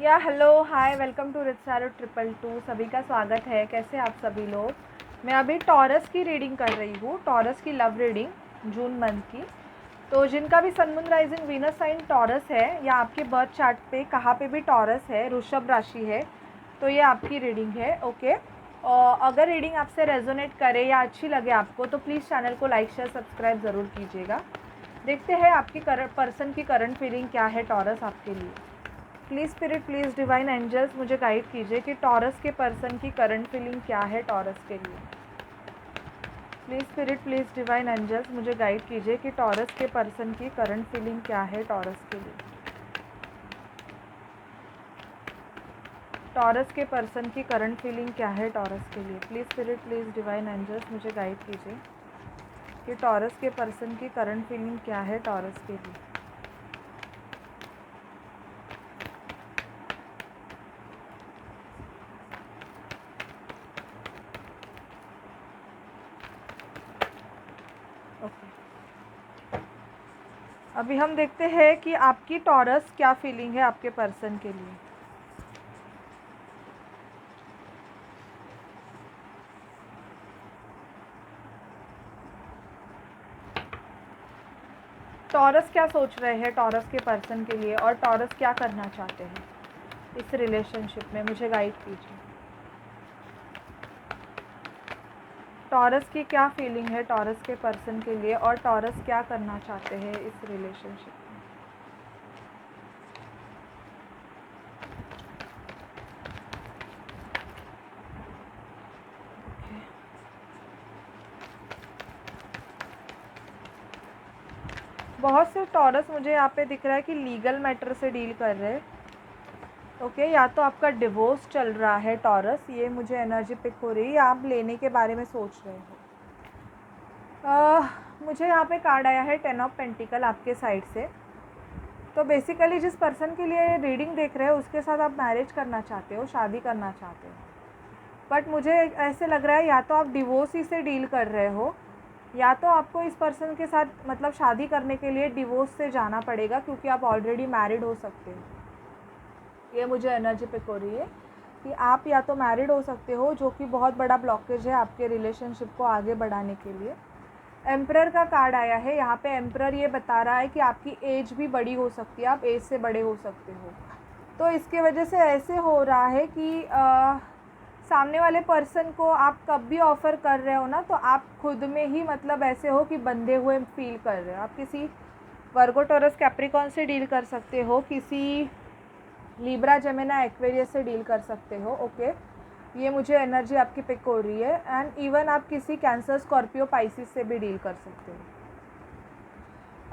या hello hi welcome to रिचारो 222 सभी का स्वागत है। कैसे आप सभी लोग। मैं अभी टॉरस की रीडिंग कर रही हूँ, टॉरस की लव रीडिंग जून मंथ की। तो जिनका भी sun moon rising Venus sign Taurus है या आपके बर्थ चार्ट पे कहाँ पे भी टॉरस है, वृषभ राशि है, तो ये आपकी रीडिंग है। ओके, और अगर रीडिंग आपसे रेजोनेट करे या अच्छी लगे आपको तो प्लीज़ चैनल को लाइक शेयर सब्सक्राइब ज़रूर कीजिएगा। देखते हैं आपकी पर्सन की करंट फीलिंग क्या है टॉरस आपके लिए। Please spirit, please divine angels मुझे गाइड कीजिए कि टॉरस के पर्सन की करंट फीलिंग क्या है टॉरस के लिए। Please spirit, please divine angels मुझे गाइड कीजिए कि टॉरस के पर्सन की करंट फीलिंग क्या है टॉरस के लिए। टॉरस के पर्सन की करंट फीलिंग क्या है टॉरस के लिए। Please spirit, please divine angels मुझे गाइड कीजिए कि टॉरस के पर्सन की करंट फीलिंग क्या है टॉरस के लिए। ओके, अभी हम देखते हैं कि आपकी टॉरस क्या फीलिंग है आपके पर्सन के लिए। टॉरस क्या सोच रहे हैं टॉरस के पर्सन के लिए, और टॉरस क्या करना चाहते हैं इस रिलेशनशिप में, मुझे गाइड कीजिए। टॉरस की क्या फीलिंग है टॉरस के पर्सन के लिए, और टॉरस क्या करना चाहते हैं इस रिलेशनशिप में। बहुत से टॉरस मुझे यहाँ पे दिख रहा है कि लीगल मैटर से डील कर रहे हैं। ओके, या तो आपका डिवोर्स चल रहा है टॉरस, ये मुझे एनर्जी पिक हो रही है, या आप लेने के बारे में सोच रहे हो। मुझे यहाँ पे कार्ड आया है 10 ऑफ पेंटिकल आपके साइड से। तो बेसिकली जिस पर्सन के लिए रीडिंग देख रहे हो उसके साथ आप मैरिज करना चाहते हो, शादी करना चाहते हो। बट मुझे ऐसे लग रहा है या तो आप डिवोर्स ही से डील कर रहे हो, या तो आपको इस पर्सन के साथ मतलब शादी करने के लिए डिवोर्स से जाना पड़ेगा, क्योंकि आप ऑलरेडी मैरिड हो सकते हो। ये मुझे एनर्जी पिक हो रही है कि आप या तो मैरिड हो सकते हो, जो कि बहुत बड़ा ब्लॉकेज है आपके रिलेशनशिप को आगे बढ़ाने के लिए। एम्परर का कार्ड आया है यहाँ पे। एम्परर ये बता रहा है कि आपकी एज भी बड़ी हो सकती है, आप एज से बड़े हो सकते हो। तो इसके वजह से ऐसे हो रहा है कि सामने वाले पर्सन को आप कब भी ऑफ़र कर रहे हो ना, तो आप खुद में ही मतलब ऐसे हो कि बंधे हुए फील कर रहे हो। आप किसी वर्गो टॉरस कैप्रिकॉन से डील कर सकते हो, किसी लिब्रा जेमिनी एक्वेरियस से डील कर सकते हो। ओके, ये मुझे एनर्जी आपकी पिक हो रही है। एंड इवन आप किसी कैंसर, स्कॉर्पियो, पाइसिस से भी डील कर सकते हो।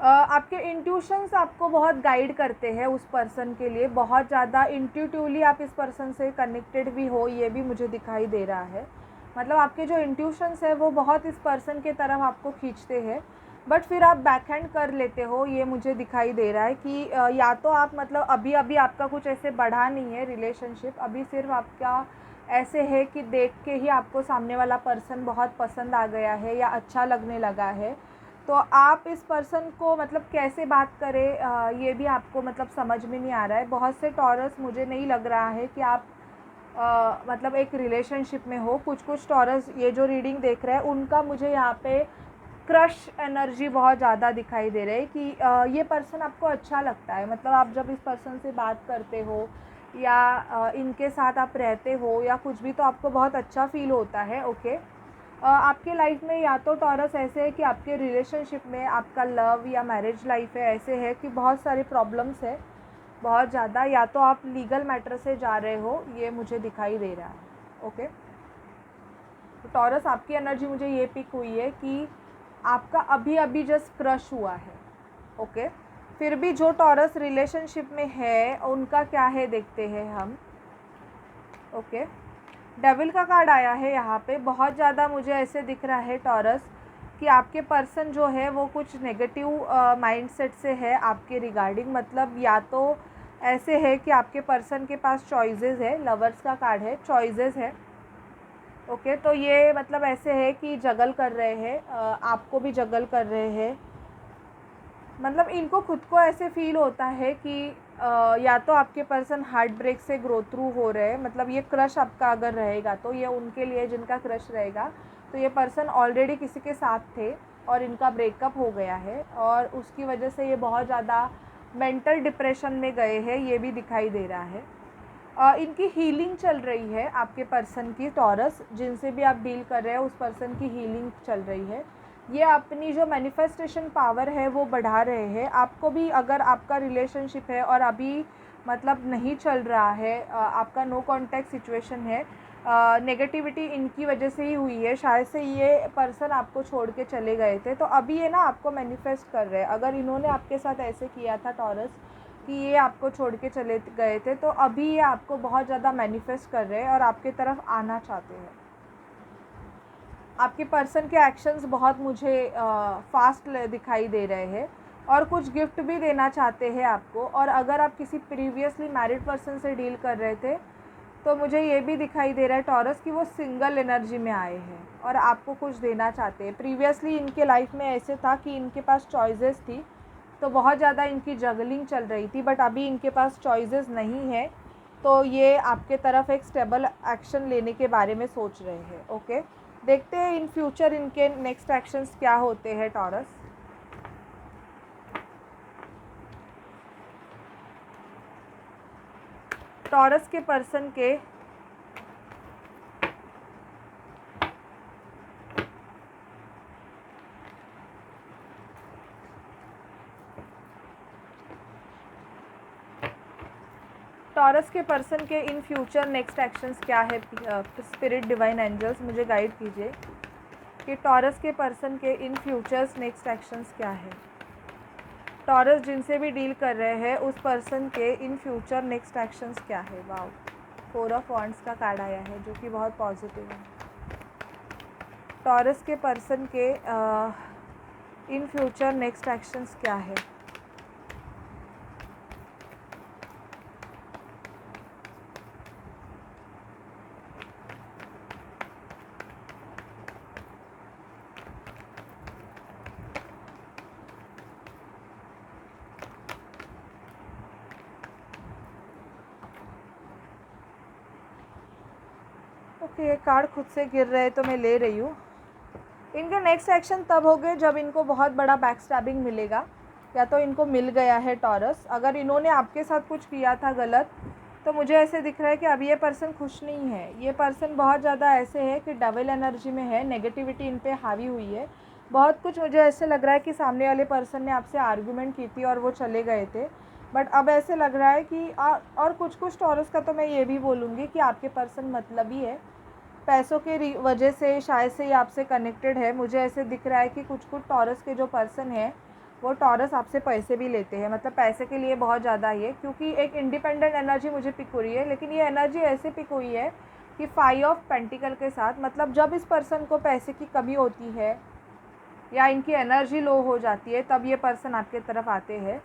आपके इंट्यूशंस आपको बहुत गाइड करते हैं उस पर्सन के लिए, बहुत ज़्यादा इंट्यूटिवली आप इस पर्सन से कनेक्टेड भी हो, ये भी मुझे दिखाई दे रहा है। मतलब आपके जो इंट्यूशंस है वो बहुत इस पर्सन के तरफ आपको खींचते हैं, बट फिर आप बैकहैंड कर लेते हो, ये मुझे दिखाई दे रहा है कि या तो आप मतलब अभी अभी आपका कुछ ऐसे बढ़ा नहीं है रिलेशनशिप, अभी सिर्फ आपका ऐसे है कि देख के ही आपको सामने वाला पर्सन बहुत पसंद आ गया है या अच्छा लगने लगा है। तो आप इस पर्सन को मतलब कैसे बात करें, ये भी आपको मतलब समझ में नहीं आ रहा है। बहुत से टॉरस मुझे नहीं लग रहा है कि आप मतलब एक रिलेशनशिप में हो। कुछ कुछ टॉरस ये जो रीडिंग देख रहे हैं उनका मुझे यहाँ पे क्रश एनर्जी बहुत ज़्यादा दिखाई दे रही है कि ये पर्सन आपको अच्छा लगता है। मतलब आप जब इस पर्सन से बात करते हो या इनके साथ आप रहते हो या कुछ भी, तो आपको बहुत अच्छा फील होता है। ओके, आपके लाइफ में या तो टॉरस ऐसे है कि आपके रिलेशनशिप में आपका लव या मैरिज लाइफ है ऐसे है कि बहुत सारे प्रॉब्लम्स है बहुत ज़्यादा, या तो आप लीगल मैटर से जा रहे हो, ये मुझे दिखाई दे रहा है। ओके, तो टॉरस आपकी एनर्जी मुझे ये पिक हुई है कि आपका अभी अभी जस्ट क्रश हुआ है। ओके, फिर भी जो टॉरस रिलेशनशिप में है उनका क्या है देखते हैं हम। ओके, डेविल का कार्ड आया है यहाँ पे। बहुत ज़्यादा मुझे ऐसे दिख रहा है टॉरस कि आपके पर्सन जो है वो कुछ नेगेटिव माइंडसेट से है आपके रिगार्डिंग। मतलब या तो ऐसे है कि आपके पर्सन के पास चॉइसेस है, लवर्स का कार्ड है, चॉइसेस है। ओके, तो ये मतलब ऐसे है कि जगल कर रहे हैं, आपको भी जगल कर रहे हैं। मतलब इनको खुद को ऐसे फील होता है कि या तो आपके पर्सन हार्ट ब्रेक से ग्रो थ्रू हो रहे हैं, मतलब ये क्रश आपका अगर रहेगा तो ये उनके लिए जिनका क्रश रहेगा, तो ये पर्सन ऑलरेडी किसी के साथ थे और इनका ब्रेकअप हो गया है और उसकी वजह से ये बहुत ज़्यादा मेंटल डिप्रेशन में गए हैं, ये भी दिखाई दे रहा है। इनकी हीलिंग चल रही है आपके पर्सन की, टॉरस जिनसे भी आप डील कर रहे हैं उस पर्सन की हीलिंग चल रही है। ये अपनी जो मैनिफेस्टेशन पावर है वो बढ़ा रहे हैं। आपको भी अगर आपका रिलेशनशिप है और अभी मतलब नहीं चल रहा है, आपका नो कॉन्टैक्ट सिचुएशन है, नेगेटिविटी इनकी वजह से ही हुई है, शायद से ये पर्सन आपको छोड़ के चले गए थे, तो अभी ये ना आपको मैनिफेस्ट कर रहे हैं। अगर इन्होंने आपके साथ ऐसे किया था टॉरस कि ये आपको छोड़ के चले गए थे, तो अभी ये आपको बहुत ज़्यादा मैनिफेस्ट कर रहे हैं और आपकी तरफ आना चाहते हैं। आपके पर्सन के एक्शंस बहुत मुझे फास्ट दिखाई दे रहे हैं और कुछ गिफ्ट भी देना चाहते हैं आपको। और अगर आप किसी प्रीवियसली मैरिड पर्सन से डील कर रहे थे तो मुझे ये भी दिखाई दे रहा है टॉरस कि वो सिंगल एनर्जी में आए हैं और आपको कुछ देना चाहते हैं। प्रीवियसली इनके लाइफ में ऐसे था कि इनके पास चॉइसेस थी, तो बहुत ज़्यादा इनकी जगलिंग चल रही थी, बट अभी इनके पास चॉइसेस नहीं है, तो ये आपके तरफ एक स्टेबल एक्शन लेने के बारे में सोच रहे हैं। ओके, देखते हैं इन फ्यूचर इनके नेक्स्ट एक्शंस क्या होते हैं टॉरस। टॉरस के पर्सन के इन फ्यूचर नेक्स्ट एक्शंस क्या है। स्पिरिट डिवाइन एंजल्स मुझे गाइड कीजिए कि टॉरस के पर्सन के इन फ्यूचर्स नेक्स्ट एक्शंस क्या है। टॉरस जिनसे भी डील कर रहे हैं उस पर्सन के इन फ्यूचर नेक्स्ट एक्शंस क्या है। वाओ, 4 ऑफ वॉन्ड्स का कार्ड आया है जो कि बहुत पॉजिटिव है। टॉरस के पर्सन के इन फ्यूचर नेक्स्ट एक्शंस क्या है। ओके, ये कार्ड खुद से गिर रहे हैं तो मैं ले रही हूँ। इनके नेक्स्ट एक्शन तब हो गए जब इनको बहुत बड़ा बैक स्टैबिंग मिलेगा, या तो इनको मिल गया है टॉरस। अगर इन्होंने आपके साथ कुछ किया था गलत तो मुझे ऐसे दिख रहा है कि अब ये पर्सन खुश नहीं है। ये पर्सन बहुत ज़्यादा ऐसे है कि डबल एनर्जी में है, नेगेटिविटी इन पे हावी हुई है बहुत कुछ। मुझे ऐसे लग रहा है कि सामने वाले पर्सन ने आपसे आर्गुमेंट की थी और वो चले गए थे, बट अब ऐसे लग रहा है कि और कुछ टॉरस का तो मैं ये भी बोलूँगी कि आपके पर्सन मतलबी है, पैसों के वजह से शायद से ये आपसे कनेक्टेड है। मुझे ऐसे दिख रहा है कि कुछ टॉरस के जो पर्सन है वो टॉरस आपसे पैसे भी लेते हैं, मतलब पैसे के लिए बहुत ज़्यादा ही है, क्योंकि एक इंडिपेंडेंट एनर्जी मुझे पिक हो रही है। लेकिन ये एनर्जी ऐसे पिक हुई है कि 5 ऑफ पेंटिकल के साथ, मतलब जब इस पर्सन को पैसे की कमी होती है या इनकी एनर्जी लो हो जाती है तब ये पर्सन आपके तरफ आते हैं।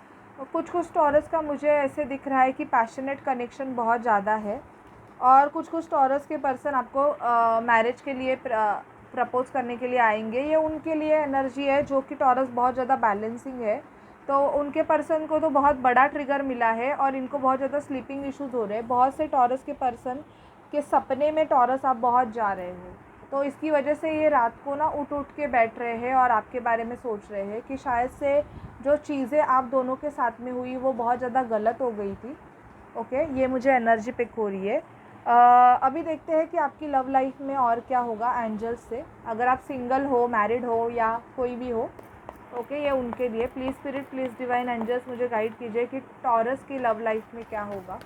कुछ टॉरस का मुझे ऐसे दिख रहा है कि पैशनेट कनेक्शन बहुत ज़्यादा है और कुछ टॉरस के पर्सन आपको मैरिज के लिए प्रपोज़ करने के लिए आएंगे। ये उनके लिए एनर्जी है जो कि टॉरस बहुत ज़्यादा बैलेंसिंग है, तो उनके पर्सन को तो बहुत बड़ा ट्रिगर मिला है और इनको बहुत ज़्यादा स्लीपिंग इश्यूज़ हो रहे हैं। बहुत से टॉरस के पर्सन के सपने में टॉरस आप बहुत जा रहे हो, तो इसकी वजह से ये रात को ना उठ के बैठ रहे हैं और आपके बारे में सोच रहे हैं कि शायद से जो चीज़ें आप दोनों के साथ में हुई वो बहुत ज़्यादा गलत हो गई थी। ओके, ये मुझे एनर्जी पिक हो रही है। अभी देखते हैं कि आपकी लव लाइफ में और क्या होगा एंजल्स से। अगर आप सिंगल हो, मैरिड हो या कोई भी हो, ओके, ये उनके लिए please spirit, please divine angels मुझे गाइड कीजिए कि टॉरस की लव लाइफ में क्या होगा।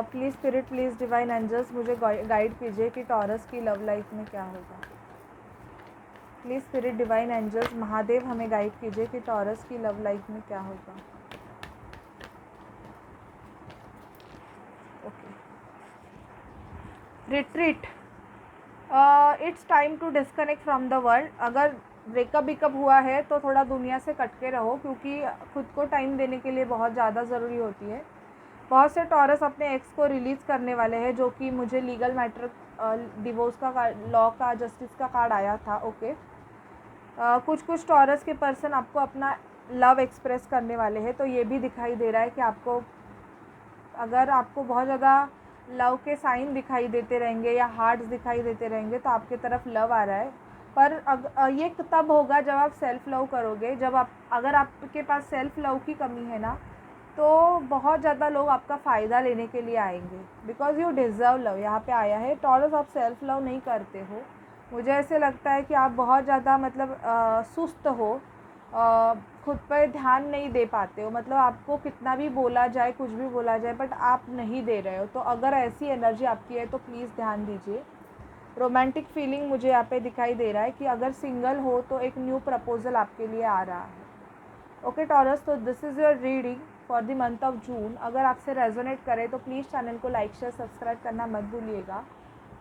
Please spirit, please divine angels मुझे गाइड कीजिए कि टॉरस की लव लाइफ में क्या होगा। Please spirit divine angels Mahadev हमें गाइड कीजिए कि टॉरस की लव लाइफ में क्या होगा। Okay, retreat, it's time to disconnect from the world. अगर ब्रेकअप हुआ है तो थोड़ा दुनिया से कट के रहो, क्योंकि खुद को टाइम देने के लिए बहुत ज़्यादा ज़रूरी होती है। बहुत से टॉरस अपने एक्स को रिलीज़ करने वाले हैं, जो कि मुझे लीगल मैटर, डिवोर्स का लॉ का, जस्टिस का कार्ड आया था। ओके, कुछ कुछ टॉरस के पर्सन आपको अपना लव एक्सप्रेस करने वाले हैं, तो ये भी दिखाई दे रहा है कि आपको, अगर आपको बहुत ज़्यादा लव के साइन दिखाई देते रहेंगे या हार्ट्स दिखाई देते रहेंगे तो आपके तरफ लव आ रहा है। पर ये तब होगा जब आप सेल्फ़ लव करोगे। जब आप, अगर आपके पास सेल्फ़ लव की कमी है ना, तो बहुत ज़्यादा लोग आपका फ़ायदा लेने के लिए आएंगे, बिकॉज़ यू डिज़र्व लव यहाँ पे आया है। टॉरस, आप सेल्फ़ लव नहीं करते हो। मुझे ऐसे लगता है कि आप बहुत ज़्यादा मतलब सुस्त हो, खुद पर ध्यान नहीं दे पाते हो। मतलब आपको कितना भी बोला जाए, कुछ भी बोला जाए, बट आप नहीं दे रहे हो। तो अगर ऐसी एनर्जी आपकी है तो प्लीज़ ध्यान दीजिए। रोमांटिक फीलिंग मुझे यहाँ पे दिखाई दे रहा है कि अगर सिंगल हो तो एक न्यू प्रपोज़ल आपके लिए आ रहा है। ओके टॉरस, तो this is your reading for the month of June. अगर आपसे रेजोनेट करे तो प्लीज़ चैनल को लाइक शेयर सब्सक्राइब करना मत भूलिएगा।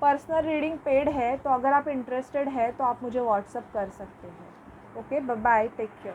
पर्सनल रीडिंग पेड है, तो अगर आप इंटरेस्टेड है तो आप मुझे व्हाट्सअप कर सकते हैं। Okay, bye bye, take care.